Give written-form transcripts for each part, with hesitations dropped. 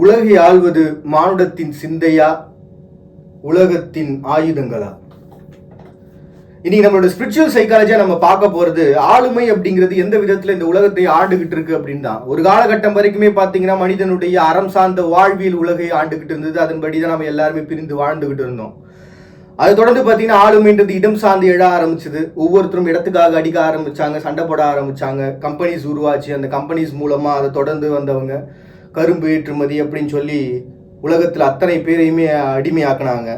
உலகை ஆள்வது மானுடத்தின் சிந்தையா, உலகத்தின் ஆயுதங்களா? இன்னைக்கு நம்மளோட ஸ்பிரிச்சுவல் சைக்காலஜியா நம்ம பார்க்க போறது ஆளுமை அப்படிங்கிறது எந்த விதத்துல இந்த உலகத்தை ஆண்டுகிட்டு இருக்கு அப்படின்னு தான். ஒரு காலகட்டம் வரைக்குமே பாத்தீங்கன்னா மனிதனுடைய அறம் சார்ந்த வாழ்வியல் உலகை ஆண்டுகிட்டு இருந்தது. அதன்படிதான் நம்ம எல்லாருமே பிரிந்து வாழ்ந்துகிட்டு இருந்தோம். அது தொடர்ந்து பாத்தீங்கன்னா ஆளுமைன்றது இடம் சார்ந்து எழ ஆரம்பிச்சது. ஒவ்வொருத்தரும் இடத்துக்காக அடிக்க ஆரம்பிச்சாங்க, சண்டை போட ஆரம்பிச்சாங்க. கம்பெனிஸ் உருவாச்சு. அந்த கம்பெனிஸ் மூலமா அதை தொடர்ந்து வந்தவங்க கரும்பு ஏற்றுமதி அப்படின்னு சொல்லி உலகத்துல அத்தனை பேரையுமே அடிமையாக்குனாங்க.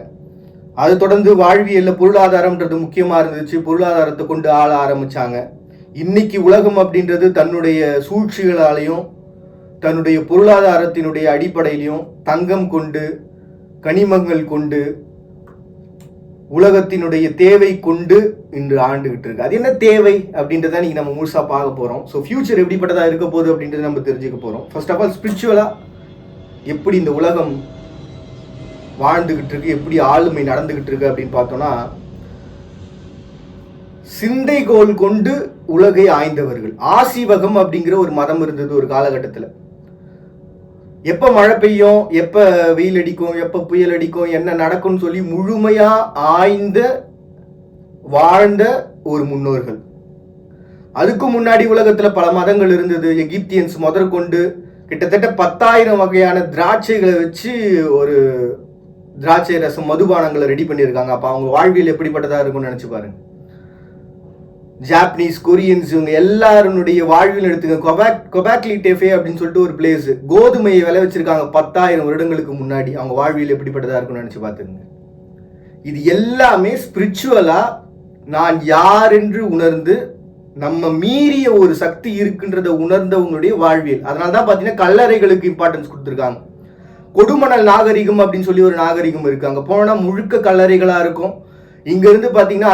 அது தொடர்ந்து வாழ்வியல்ல பொருளாதாரம்ன்றது முக்கியமா இருந்துச்சு. பொருளாதாரத்தை கொண்டு ஆள ஆரம்பிச்சாங்க. இன்னைக்கு உலகம் அப்படின்றது தன்னுடைய சூழ்ச்சிகளாலையும் தன்னுடைய பொருளாதாரத்தினுடைய அடிப்படையிலையும் தங்கம் கொண்டு கனிமங்கள் கொண்டு உலகத்தினுடைய தேவை கொண்டு இன்று ஆண்டுகிட்டு இருக்கு. அது என்ன தேவை அப்படின்றத இன்னைக்கு நம்ம முழுசா பார்க்க போறோம். ஸோ ஃபியூச்சர் எப்படிப்பட்டதா இருக்க போகுது அப்படின்றத நம்ம தெரிஞ்சுக்க போறோம். ஃபர்ஸ்ட் ஆஃப் ஆல் ஸ்பிரிச்சுவலா எப்படி இந்த உலகம் வாழ்ந்துகிட்டு இருக்கு, எப்படி ஆளுமை நடந்துகிட்டு இருக்கு அப்படின்னு பார்த்தோம்னா, சிந்தைகோல் கொண்டு உலகை ஆய்ந்தவர்கள். ஆசீவகம் அப்படிங்கிற ஒரு மதம் இருந்தது ஒரு காலகட்டத்தில். எப்ப மழை பெய்யும், எப்ப வெயில் அடிக்கும், எப்ப புயல் அடிக்கும், என்ன நடக்கும்னு சொல்லி முழுமையா ஆய்ந்த வாழ்ந்த ஒரு முன்னோர்கள். அதுக்கு முன்னாடி உலகத்துல பல மதங்கள் இருந்தது. எகிப்தியன்ஸ் முதற்கொண்டு கிட்டத்தட்ட 10,000 வகையான திராட்சைகளை வச்சு ஒரு திராட்சை ரசம் மதுபானங்களை ரெடி பண்ணியிருக்காங்க. அப்ப அவங்க வாழ்வியல் எப்படிப்பட்டதா இருக்கும்னு நினைச்சு பாருங்க. ஜாப்பனீஸ், கொரியன்ஸ், இவங்க எல்லாருடைய வாழ்வில் எடுத்துங்க. கொபாக்லி டெஃபே அப்படின்னு சொல்லிட்டு ஒரு பிளேஸ், கோதுமையை விளை வச்சிருக்காங்க 10,000 வருடங்களுக்கு முன்னாடி. அவங்க வாழ்வியல் எப்படிப்பட்டதா இருக்கும்னு நினைச்சு பார்த்துங்க. இது எல்லாமே ஸ்பிரிச்சுவலா நான் யார் என்று உணர்ந்து நம்ம மீறிய ஒரு சக்தி இருக்குன்றத உணர்ந்தவங்களுடைய வாழ்வியல். அதனாலதான் பாத்தீங்கன்னா கல்லறைகளுக்கு இம்பார்ட்டன்ஸ் கொடுத்துருக்காங்க. கொடுமணல் நாகரிகம் அப்படின்னு சொல்லி ஒரு நாகரிகம் இருக்கு. அங்க போனா முழுக்க கல்லறைகளா இருக்கும். இங்க இருந்து பாத்தீங்கன்னா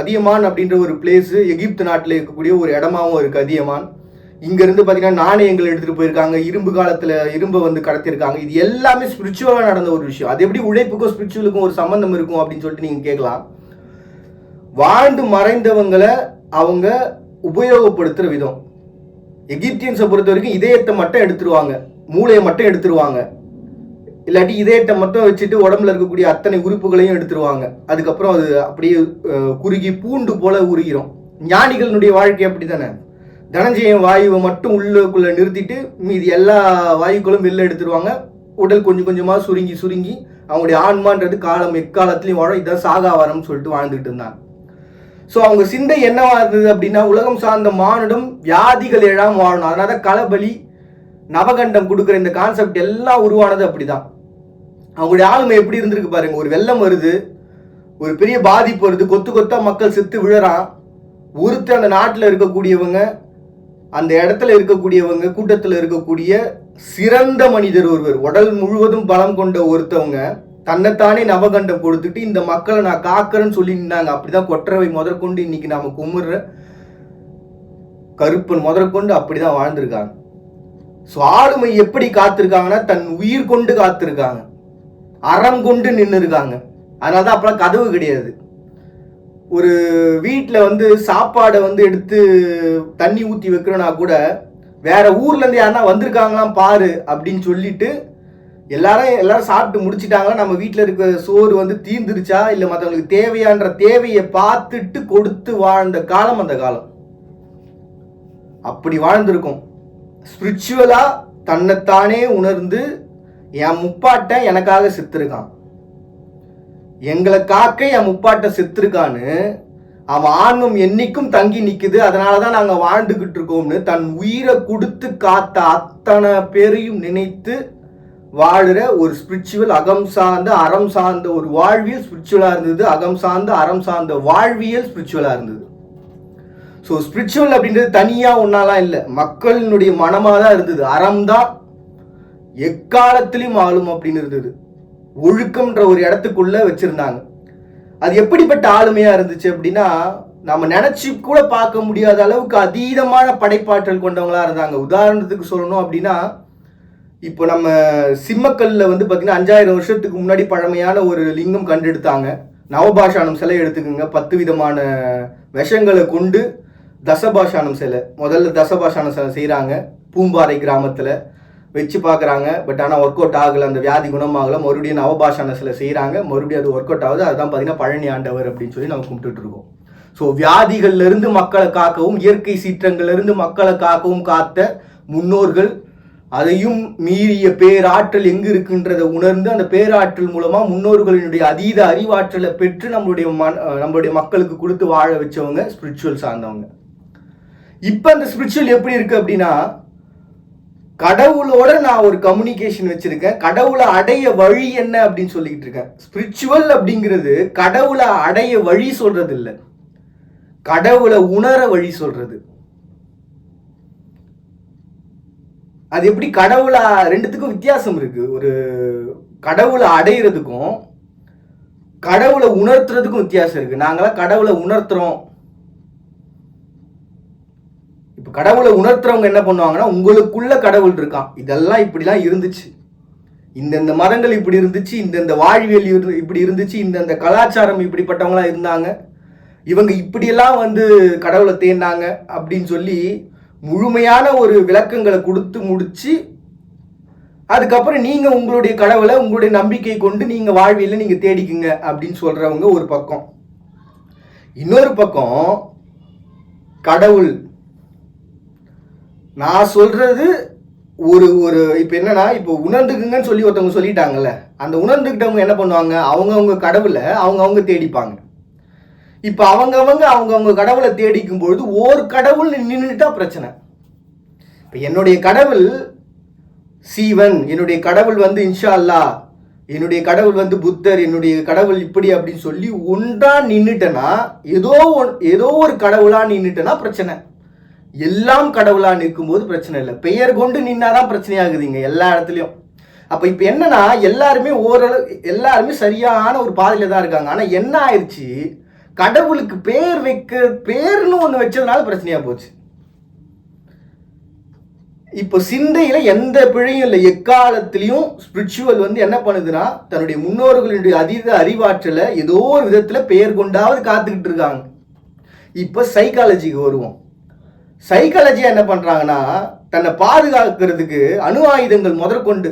அதியமான் அப்படின்ற ஒரு பிளேஸ் எகிப்து நாட்டில் இருக்கக்கூடிய ஒரு இடமாவும் இருக்கு. அதியமான் இங்க இருந்து பாத்தீங்கன்னா நாணயங்கள் எடுத்துட்டு போயிருக்காங்க. இரும்பு காலத்துல இரும்பை வந்து கடத்திருக்காங்க. இது எல்லாமே ஸ்பிரிச்சுவலா நடந்த ஒரு விஷயம். அது எப்படி உழைப்புக்கும் ஸ்பிரிச்சுவலுக்கும் ஒரு சம்பந்தம் இருக்கும் அப்படின்னு சொல்லிட்டு நீங்க கேட்கலாம். வாழ்ந்து மறைந்தவங்களை அவங்க உபயோகப்படுத்துற விதம். எகிப்தியன்ஸை பொறுத்த வரைக்கும் இதயத்தை மட்டும் எடுத்துருவாங்க, மூளையை மட்டும் எடுத்துருவாங்க. இல்லாட்டி இதயத்தை மட்டும் வச்சுட்டு உடம்புல இருக்கக்கூடிய அத்தனை உறுப்புகளையும் எடுத்துருவாங்க. அதுக்கப்புறம் அது அப்படியே குறுகி பூண்டு போல உருகிறோம். ஞானிகளுடைய வாழ்க்கை அப்படி தானே. தனஞ்சயம் வாயுவை மட்டும் உள்ளுக்குள்ள நிறுத்திட்டு மீதி எல்லா வாயுக்களும் வெளில எடுத்துருவாங்க. உடல் கொஞ்சம் கொஞ்சமா சுருங்கி சுருங்கி அவங்களுடைய ஆன்மான்றது காலம் எக்காலத்திலையும் வாழும். இதான் சாகாவரம்னு சொல்லிட்டு வாழ்ந்துகிட்டு இருந்தாங்க. ஸோ அவங்க சிந்தை என்னவா இருந்தது அப்படின்னா, உலகம் சார்ந்த மானுடம் வியாதிகள் எழாம வாழணும். அதனால களபலி, நவகண்டம் கொடுக்குற இந்த கான்செப்ட் எல்லாம் உருவானது அப்படிதான். அவங்களுடைய ஆளுமை எப்படி இருந்திருக்கு பாருங்க. ஒரு வெள்ளம் வருது, ஒரு பெரிய பாதிப்பு வருது, கொத்து கொத்தா மக்கள் செத்து விழறான். ஒருத்தர் அந்த நாட்டில் இருக்கக்கூடியவங்க, அந்த இடத்துல இருக்கக்கூடியவங்க, கூட்டத்தில் இருக்கக்கூடிய சிறந்த மனிதர் ஒருவர், உடல் முழுவதும் பலம் கொண்ட ஒருத்தவங்க தன்னைத்தானே நவகண்டம் கொடுத்துட்டு இந்த மக்களை நான் காக்கிறேன்னு சொல்லி நின்னாங்க. அப்படிதான் கொற்றவை முதற்கொண்டு இன்னைக்கு நாம கும்பிடுற கருப்பன் முதற்கொண்டு அப்படிதான் வாழ்ந்திருக்காங்க. ஸோ ஆளுமை எப்படி காத்திருக்காங்கன்னா, தன் உயிர் கொண்டு காத்திருக்காங்க, அறம் கொண்டு நின்று இருக்காங்க. அதனாலதான் அப்பெல்லாம் கதவு கிடையாது. ஒரு வீட்டில் வந்து சாப்பாடை வந்து எடுத்து தண்ணி ஊற்றி வைக்கிறோன்னா கூட வேற ஊர்ல இருந்து யாருன்னா வந்திருக்காங்களாம் பாரு அப்படின்னு சொல்லிட்டு எல்லாரும் சாப்பிட்டு முடிச்சிட்டாங்களா, நம்ம வீட்டில் இருக்க சோறு வந்து தீர்ந்துருச்சா இல்லை மற்றவங்களுக்கு தேவையான்ற தேவையை பார்த்துட்டு கொடுத்து வாழ்ந்த காலம் அந்த காலம். அப்படி வாழ்ந்திருக்கும். ஸ்பிரிச்சுவலா தன்னைத்தானே உணர்ந்து என் முப்பாட்டை எனக்காக செத்துருக்கான், எங்களை காக்க என் முப்பாட்டை செத்துருக்கான்னு அவன் ஆன்மம் என்னைக்கும் தங்கி நிக்குது. அதனாலதான் நாங்க வாழ்ந்துகிட்டு இருக்கோம்னு தன் உயிரை கொடுத்து காத்த அத்தனை பேரையும் நினைத்து வாழுற ஒரு ஸ்பிரிச்சுவல், அகம் சார்ந்த அறம் சார்ந்த ஒரு வாழ்வியல் ஸ்பிரிச்சுவலா இருந்தது. அகம் சார்ந்த அறம் சார்ந்த வாழ்வியல் ஸ்பிரிச்சுவலா இருந்தது. ஸோ ஸ்பிரிச்சுவல் அப்படின்றது தனியா ஒன்னாலாம் இல்லை, மக்களினுடைய மனமாக தான் இருந்தது. அறம் தான் எக்காலத்திலையும் ஆளும் அப்படின்னு இருந்தது. ஒழுக்கம்ன்ற ஒரு இடத்துக்குள்ள வச்சிருந்தாங்க. அது எப்படிப்பட்ட ஆளுமையா இருந்துச்சு அப்படின்னா, நம்ம நினைச்சு கூட பார்க்க முடியாத அளவுக்கு அதீதமான படைப்பாற்றல் கொண்டவங்களா இருந்தாங்க. உதாரணத்துக்கு சொல்லணும் அப்படின்னா, இப்போ நம்ம சிம்மக்கல்ல வந்து பார்த்தீங்கன்னா 5000 வருஷத்துக்கு முன்னாடி பழமையான ஒரு லிங்கம் கண்டெடுத்தாங்க. நவபாஷானம் சிலை எடுத்துக்கோங்க. 10 விதமான விஷங்களை கொண்டு தசபாஷானம் சிலை, முதல்ல தசபாஷானம் சிலை செய்கிறாங்க பூம்பாறை கிராமத்தில். வச்சு பார்க்குறாங்க. பட் ஆனால் ஒர்க் அவுட் ஆகலை, அந்த வியாதி குணமாகலை. மறுபடியும் நவபாஷானத்தில் செய்கிறாங்க, மறுபடியும் அது ஒர்க் அவுட் ஆகுது. அதுதான் பார்த்தீங்கன்னா பழனி ஆண்டவர் அப்படின்னு சொல்லி நம்ம கும்பிட்டுட்டு இருக்கோம். ஸோ வியாதிகள்லேருந்து மக்களை காக்கவும் இயற்கை சீற்றங்கள்லேருந்து மக்களை காக்கவும் காத்த முன்னோர்கள், அதையும் மீறிய பேராற்றல் எங்கு இருக்குன்றதை உணர்ந்து அந்த பேராற்றல் மூலமாக முன்னோர்களினுடைய அதீத அறிவாற்றலை பெற்று நம்மளுடைய மக்களுக்கு கொடுத்து வாழ வச்சவங்க ஸ்பிரிச்சுவல் சார்ந்தவங்க. இப்போ அந்த ஸ்பிரிச்சுவல் எப்படி இருக்கு அப்படின்னா, கடவுளோட நான் ஒரு கம்யூனிகேஷன் வச்சிருக்கேன், கடவுளை அடைய வழி என்ன அப்படின்னு சொல்லிக்கிட்டு இருக்கேன். ஸ்பிரிச்சுவல் அப்படிங்கிறது கடவுளை அடைய வழி சொல்றது இல்லை, கடவுளை உணர வழி சொல்றது. அது எப்படி கடவுளை, ரெண்டுத்துக்கும் வித்தியாசம் இருக்கு. ஒரு கடவுளை அடையிறதுக்கும் கடவுளை உணர்த்துறதுக்கும் வித்தியாசம் இருக்கு. நாங்களாம் கடவுளை உணர்த்துறோம். இப்போ கடவுளை உணர்த்துறவங்க என்ன பண்ணுவாங்கன்னா, உங்களுக்குள்ள கடவுள் இருக்கான், இதெல்லாம் இப்படிலாம் இருந்துச்சு, இந்தந்த மதங்கள் இப்படி இருந்துச்சு, இந்தந்த வாழ்வியல் இப்படி இருந்துச்சு, இந்தந்த கலாச்சாரம் இப்படிப்பட்டவங்களாம் இருந்தாங்க, இவங்க இப்படியெல்லாம் வந்து கடவுளை தேடினாங்க அப்படின்னு சொல்லி முழுமையான ஒரு விளக்கங்களை கொடுத்து முடிச்சு, அதுக்கப்புறம் நீங்க உங்களுடைய கடவுளை உங்களுடைய நம்பிக்கை கொண்டு நீங்க வாழ்வியல நீங்க தேடிக்குங்க அப்படின்னு சொல்றவங்க ஒரு பக்கம். இன்னொரு பக்கம் கடவுள் நான் சொல்றது ஒரு ஒரு இப்போ என்னன்னா, இப்போ உணர்ந்துக்குங்கன்னு சொல்லி ஒருத்தவங்க சொல்லிட்டாங்கல்ல, அந்த உணர்ந்துக்கிட்டவங்க என்ன பண்ணுவாங்க, அவங்கவுங்க கடவுளை அவங்கவுங்க தேடிப்பாங்க. இப்போ அவங்கவுங்க கடவுளை தேடிக்கும் பொழுது ஒரு கடவுள் நின்றுட்டா பிரச்சனை. இப்போ என்னுடைய கடவுள் சீவன், என்னுடைய கடவுள் வந்து இன்ஷா அல்லாஹ், என்னுடைய கடவுள் வந்து புத்தர், என்னுடைய கடவுள் இப்படி அப்படின்னு சொல்லி ஒன்றா நின்றுட்டேன்னா, ஏதோ ஒரு கடவுளா நின்றுட்டேன்னா பிரச்சனை. எல்லாம் கடவுளா நிற்கும்போது பிரச்சனை இல்லை, பெயர் கொண்டு நின்னாதான் பிரச்சனையாகுதுங்க எல்லா இடத்துலையும். அப்போ இப்போ என்னன்னா, எல்லாருமே சரியான ஒரு பாதையில தான் இருக்காங்க. ஆனால் என்ன ஆயிடுச்சு, கடவுளுக்கு பேர்னு ஒன்று வச்சதுனால பிரச்சனையா போச்சு. இப்போ சிந்தையில எந்த பிழையும் இல்லை. எக்காலத்திலையும் ஸ்பிரிச்சுவல் வந்து என்ன பண்ணுதுன்னா, தன்னுடைய முன்னோர்களுடைய அதீத அறிவாற்றலை ஏதோ ஒரு விதத்துல பெயர் கொண்டாவது காத்துக்கிட்டு இருக்காங்க. இப்போ சைக்காலஜிக்கு வருவோம். சைக்காலஜியா என்ன பண்றாங்கன்னா, தன்னை பாதுகாக்கிறதுக்கு அணு ஆயுதங்கள் முதற்கொண்டு,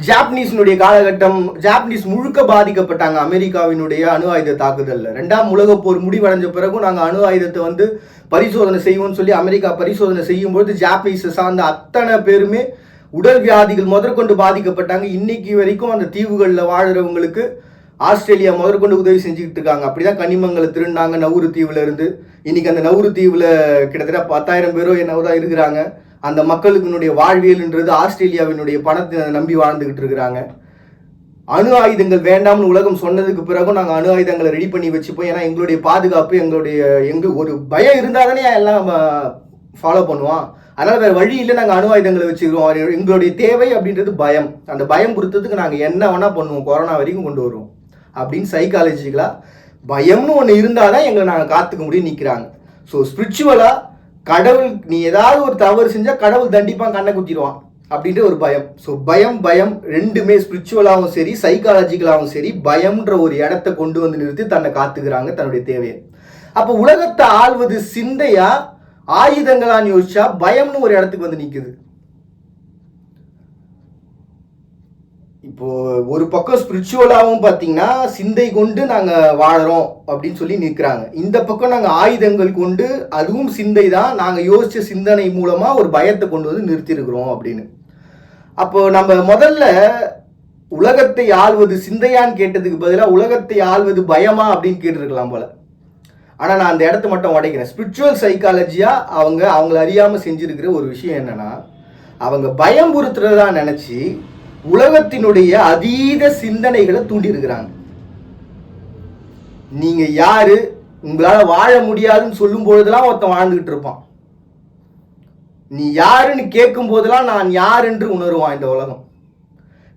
ஜாப்பனீஸினுடைய காலகட்டம், ஜாப்பனீஸ் முழுக்க பாதிக்கப்பட்டாங்க அமெரிக்காவினுடைய அணு ஆயுத தாக்குதல்ல. 2ஆம் உலக போர் முடிவடைஞ்ச பிறகும் நாங்கள் அணு ஆயுதத்தை வந்து பரிசோதனை செய்வோம்னு சொல்லி அமெரிக்கா பரிசோதனை செய்யும் பொழுது ஜாப்பனீஸை சார்ந்த அத்தனை பேருமே உடல் வியாதிகள் முதற்கொண்டு பாதிக்கப்பட்டாங்க. இன்னைக்கு வரைக்கும் அந்த தீவுகளில் வாழ்கிறவங்களுக்கு ஆஸ்திரேலியா முதற்கொண்டு உதவி செஞ்சுக்கிட்டு இருக்காங்க. அப்படிதான் கனிமங்களை திருடினாங்க நவுரு தீவுல இருந்து. இன்னைக்கு அந்த நவுரு தீவுல கிட்டத்தட்ட 10,000 பேரோ என்னதான் இருக்கிறாங்க. அந்த மக்களுக்குனுடைய வாழ்வியல்ன்றது ஆஸ்திரேலியாவினுடைய பணத்தை நம்பி வாழ்ந்துகிட்டு இருக்கிறாங்க. அணு ஆயுதங்கள் வேண்டாம்னு உலகம் சொன்னதுக்கு பிறகும் நாங்கள் அணு ஆயுதங்களை ரெடி பண்ணி வச்சுப்போம். ஏன்னா எங்களுடைய பாதுகாப்பு, எங்களுக்கு ஒரு பயம் இருந்தால் தானே எல்லாம் ஃபாலோ பண்ணுவான். அதனால் வேறு வழி இல்லை, நாங்கள் அணு ஆயுதங்களை வச்சுக்கிறோம். எங்களுடைய தேவை அப்படின்றது பயம். அந்த பயம் கொடுத்ததுக்கு நாங்கள் என்ன வேணால் பண்ணுவோம், கொரோனா வரைக்கும் கொண்டு வருவோம் அப்படின்னு சைக்காலஜிக்கலாக பயம்னு ஒன்று இருந்தால் தான் எங்களை நாங்கள் காத்துக்க முடியும் நிற்கிறாங்க. ஸோ ஸ்பிரிச்சுவலாக கடவுள் நீ ஏதாவது ஒரு தவறு செஞ்சால் கடவுள் தண்டிப்பான், கண்ணை குத்திடுவான் அப்படின்ற ஒரு பயம். ஸோ பயம் ரெண்டுமே ஸ்பிரிச்சுவலாகவும் சரி சைக்காலஜிக்கலாகவும் சரி பயம்ன்ற ஒரு இடத்த கொண்டு வந்து நிறுத்தி தன்னை காத்துக்கிறாங்க, தன்னுடைய தேவையை. அப்போ உலகத்தை ஆள்வது சிந்தையா ஆயுதங்களான்னு யோசிச்சா பயம்னு ஒரு இடத்துக்கு வந்து நிற்குது. இப்போ ஒரு பக்கம் ஸ்பிரிச்சுவலாகவும் பார்த்தீங்கன்னா சிந்தை கொண்டு நாங்கள் வாழறோம் அப்படின்னு சொல்லி நிற்கிறாங்க. இந்த பக்கம் நாங்கள் ஆயுதங்கள் கொண்டு, அதுவும் சிந்தை தான், நாங்கள் யோசிச்ச சிந்தனை மூலமாக ஒரு பயத்தை கொண்டு வந்து நிறுத்திருக்கிறோம் அப்படின்னு. அப்போ நம்ம முதல்ல உலகத்தை ஆள்வது சிந்தையான்னு கேட்டதுக்கு பதிலாக உலகத்தை ஆள்வது பயமா அப்படின்னு கேட்டுருக்கலாம் போல. ஆனால் நான் அந்த இடத்த மட்டும் உடைக்கிறேன். ஸ்பிரிச்சுவல் சைக்காலஜியா அவங்கள அறியாமல் செஞ்சிருக்கிற ஒரு விஷயம் என்னன்னா, அவங்க பயம் பொறுத்துறதா நினைச்சு உலகத்தினுடைய அதீத சிந்தனைகளை தூண்டி இருக்கிறாங்க. நீங்க யாரு, உங்களால வாழ முடியாதுன்னு சொல்லும் பொழுதெல்லாம் ஒருத்தன் வாழ்ந்துகிட்டு இருப்பான். நீ யாருன்னு கேட்கும் போதெல்லாம் நான் யார் என்று உணருவான் இந்த உலகம்.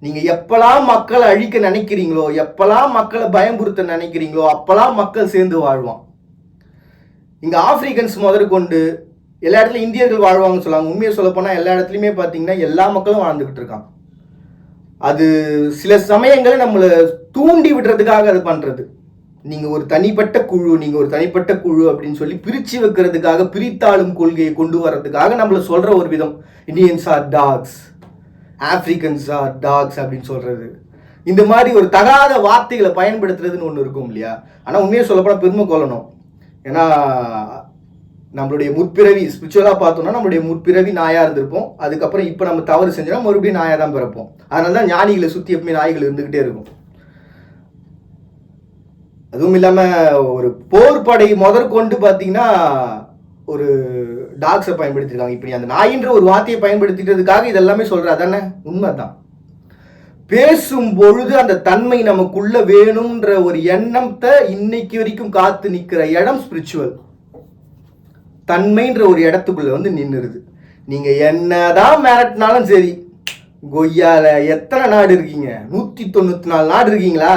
நீங்க எப்பெல்லாம் மக்களை அழிக்க நினைக்கிறீங்களோ, எப்பெல்லாம் மக்களை பயம்புறுத்த நினைக்கிறீங்களோ, அப்பெல்லாம் மக்கள் சேர்ந்து வாழ்வான். இங்க ஆப்பிரிக்கன்ஸ் முதற்கொண்டு எல்லா இடத்துலையும் இந்தியர்கள் வாழ்வாங்கன்னு சொல்லுவாங்க. உண்மையை சொல்ல போனா எல்லா இடத்துலையுமே பார்த்தீங்கன்னா எல்லா மக்களும் வாழ்ந்துகிட்டு இருக்கான். அது சில சமயங்களை நம்மளை தூண்டி விடுறதுக்காக அது பண்றது. நீங்கள் ஒரு தனிப்பட்ட குழு அப்படின்னு சொல்லி பிரித்து வைக்கிறதுக்காக, பிரித்தாளும் கொள்கையை கொண்டு வர்றதுக்காக நம்மளை சொல்கிற ஒரு விதம். Indians are dogs, Africans are dogs அப்படின்னு சொல்கிறது. இந்த மாதிரி ஒரு தகாத வார்த்தைகளை பயன்படுத்துறதுன்னு ஒன்று இருக்கும் இல்லையா? ஆனால் உண்மையை சொல்லப்போனால் பெருமை கொள்ளணும். ஏன்னா நம்மளுடைய முற்பிறவி ஸ்பிரிச்சுவலாக பார்த்தோம்னா நம்மளுடைய முற்பிறவி நாயாக இருந்திருப்போம். அதுக்கப்புறம் இப்போ நம்ம தவறு செஞ்சோம்னா மறுபடியும் நாயாக தான் பிறப்போம். அதனால தான் ஞானிகளை சுற்றி எப்பவுமே நாய்கள் இருந்துக்கிட்டே இருக்கும். அதுவும் இல்லாமல் ஒரு போர்படை முதற்கொண்டு பார்த்தீங்கன்னா ஒரு டாக்ஸை பயன்படுத்திருக்காங்க. இப்படி அந்த நாயின்ற ஒரு வார்த்தையை பயன்படுத்திட்டதுக்காக இதெல்லாமே சொல்கிறா தானே? உண்மை தான். பேசும் பொழுது அந்த தன்மை நமக்குள்ள வேணும்ன்ற ஒரு எண்ணத்தை இன்னைக்கு வரைக்கும் காத்து நிற்கிற இடம் ஸ்பிரிச்சுவல். தன்மைன்ற ஒரு இடத்துக்குள்ள வந்து நின்றுருது. நீங்க என்னதான் மிரட்டினாலும் சரி, கொய்யால எத்தனை நாடு இருக்கீங்க? 194 நாடு இருக்கீங்களா?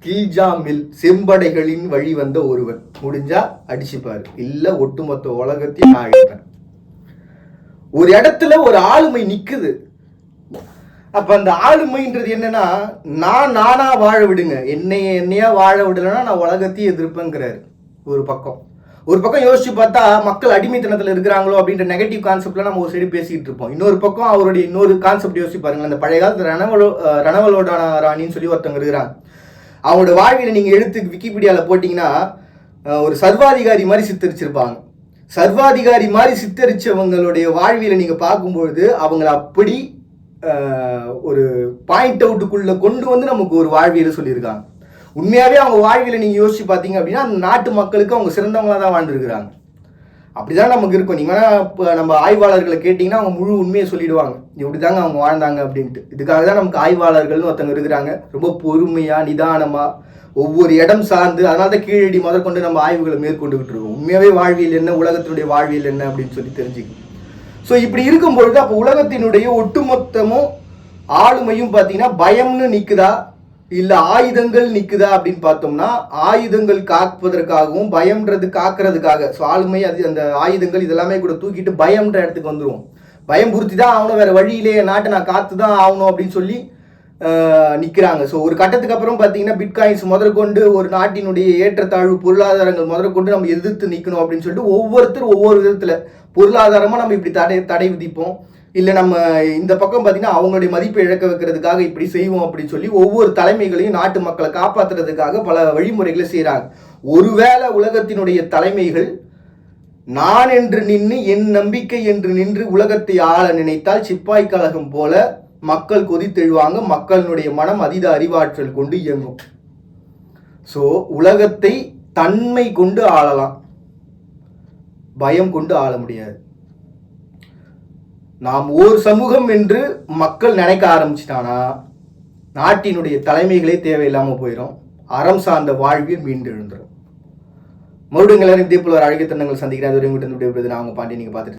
கில்ஜா மில் செம்படைகளின் வழி வந்த ஒருவன் முடிஞ்சா அடிச்சுப்பாரு, இல்ல ஒட்டுமொத்த உலகத்தையும் ஆகிட்டேன். ஒரு இடத்துல ஒரு ஆளுமை நிக்குது. அப்ப அந்த ஆளுமைன்றது என்னன்னா, நானா வாழ விடுங்க, என்னையா வாழ விடலைன்னா நான் உலகத்தையும் எதிர்ப்பேங்கிறாரு. ஒரு பக்கம் யோசிச்சு பார்த்தா மக்கள் அடிமைத்தனத்தில் இருக்கிறாங்களோ அப்படின்ற நெகட்டிவ் கான்செப்ட்ல நம்ம ஒரு சைடு பேசிட்டு இருப்போம். இன்னொரு பக்கம் அவருடைய இன்னொரு கான்செப்ட் யோசிச்சு பாருங்க. அந்த பழைய காலத்து ரணவலோட ராணின்னு சொல்லி ஒருத்தவங்க இருக்கிறாங்க. அவங்களோட வாழ்வியலை நீங்க எடுத்து விக்கிபீடியால போட்டீங்கன்னா ஒரு சர்வாதிகாரி மாதிரி சித்தரிச்சிருப்பாங்க. சர்வாதிகாரி மாதிரி சித்தரிச்சவங்களுடைய வாழ்வியலை நீங்க பார்க்கும்பொழுது அவங்களை அப்படி ஒரு பாயிண்ட் அவுட்டுக்குள்ள கொண்டு வந்து நமக்கு ஒரு வாழ்வியலை சொல்லியிருக்காங்க. உண்மையாகவே அவங்க வாழ்வியலை நீங்கள் யோசிச்சு பார்த்தீங்க அப்படின்னா அந்த நாட்டு மக்களுக்கு அவங்க சிறந்தவங்களாக தான் வாழ்ந்துருக்கிறாங்க. அப்படிதான் நமக்கு இருக்கும். நீங்கள் வேணால் இப்போ நம்ம ஆய்வாளர்களை கேட்டிங்கன்னா அவங்க முழு உண்மையை சொல்லிடுவாங்க, இப்படி தாங்க அவங்க வாழ்ந்தாங்க அப்படின்ட்டு. இதுக்காக தான் நமக்கு ஆய்வாளர்கள்னு ஒருத்தவங்க இருக்கிறாங்க, ரொம்ப பொறுமையாக நிதானமாக ஒவ்வொரு இடம் சார்ந்து. அதனால தான் கீழடி முதற்கொண்டு நம்ம ஆய்வுகளை மேற்கொண்டுகிட்டு இருக்கோம். உண்மையாகவே வாழ்வியல் என்ன, உலகத்தினுடைய வாழ்வியல் என்ன அப்படின்னு சொல்லி தெரிஞ்சுக்கணும். ஸோ இப்படி இருக்கும் பொழுது அப்போ உலகத்தினுடைய ஒட்டுமொத்தமும் ஆளுமையும் பார்த்தீங்கன்னா பயம்னு நிற்குதா இல்லை ஆயுதங்கள் நிற்குதா அப்படின்னு பார்த்தோம்னா, ஆயுதங்கள் காப்பதற்காகவும் பயம்ன்றது காக்கிறதுக்காக. ஸோ ஆளுமை அது அந்த ஆயுதங்கள் இதெல்லாமே கூட தூக்கிட்டு பயம்ன்ற இடத்துக்கு வந்துடும். பயம் புரித்தி தான் ஆகணும், வேற வழியிலே நாட்டை நான் காத்து தான் ஆகணும் அப்படின்னு சொல்லி நிற்கிறாங்க. ஸோ ஒரு கட்டத்துக்கு அப்புறம் பார்த்தீங்கன்னா பிட்காயின்ஸ் முதற்கொண்டு ஒரு நாட்டினுடைய ஏற்றத்தாழ்வு பொருளாதாரங்கள் முதற்கொண்டு நம்ம எதிர்த்து நிற்கணும் அப்படின்னு சொல்லிட்டு ஒவ்வொருத்தரும் ஒவ்வொரு விதத்தில் பொருளாதாரமாக நம்ம இப்படி தடை விதிப்போம், இல்லை நம்ம இந்த பக்கம் பார்த்தீங்கன்னா அவங்களுடைய மதிப்பை இழக்க வைக்கிறதுக்காக இப்படி செய்வோம் அப்படின்னு சொல்லி ஒவ்வொரு தலைமைகளையும் நாட்டு மக்களை காப்பாற்றுறதுக்காக பல வழிமுறைகளை செய்கிறாங்க. ஒருவேளை உலகத்தினுடைய தலைமைகள் நான் என்று நின்று என் நம்பிக்கை என்று நின்று உலகத்தை ஆள நினைத்தால் சிப்பாய் கழகம் போல மக்கள் கொதித்தெழுவாங்க, மக்களுடைய மனம் அதீத அறிவாற்றல் கொண்டு இயங்கும். ஸோ உலகத்தை தன்மை கொண்டு ஆளலாம், பயம் கொண்டு ஆள முடியாது. நாம் ஓர் சமூகம் என்று மக்கள் நினைக்க ஆரம்பிச்சிட்டானா நாட்டினுடைய தலைமைகளே தேவையில்லாமல் போயிடும், அறம் சார்ந்த வாழ்வில் மீண்டு எழுந்துடும். மறுபடியும் எல்லாரும் இதே போல ஒரு அழகிய தருணங்கள் சந்திக்கிறேன். அது வரைக்கும் நான் உங்க பாண்டி நீங்க பார்த்துட்டு